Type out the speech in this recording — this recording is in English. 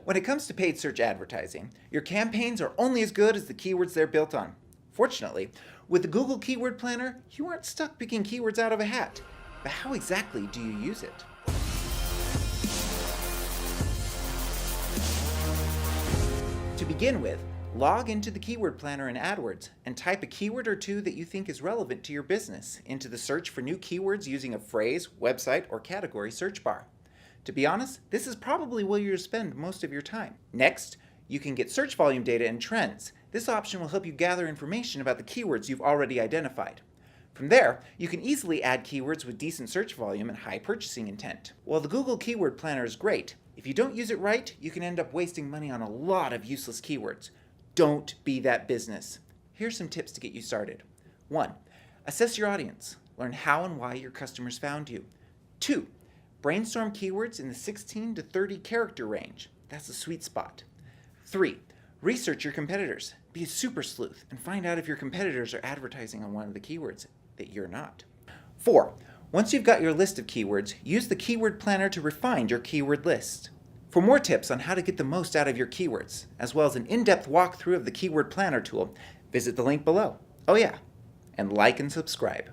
When it comes to paid search advertising, your campaigns are only as good as the keywords they're built on. Fortunately, with the Google Keyword Planner, you aren't stuck picking keywords out of a hat. But how exactly do you use it? To begin with, log into the Keyword Planner in AdWords and type a keyword or two that you think is relevant to your business into the search for new keywords using a phrase, website, or category search bar. To be honest, this is probably where you'll spend most of your time. Next, you can get search volume data and trends. This option will help you gather information about the keywords you've already identified. From there, you can easily add keywords with decent search volume and high purchasing intent. While the Google Keyword Planner is great, if you don't use it right, you can end up wasting money on a lot of useless keywords. Don't be that business. Here's some tips to get you started. 1. Assess your audience. Learn how and why your customers found you. 2. Brainstorm keywords in the 16 to 30 character range. That's the sweet spot. 3. Research your competitors. Be a super sleuth and find out if your competitors are advertising on one of the keywords that you're not. 4. Once you've got your list of keywords, use the Keyword Planner to refine your keyword list. For more tips on how to get the most out of your keywords, as well as an in-depth walkthrough of the Keyword Planner tool, visit the link below. Oh yeah, and like and subscribe.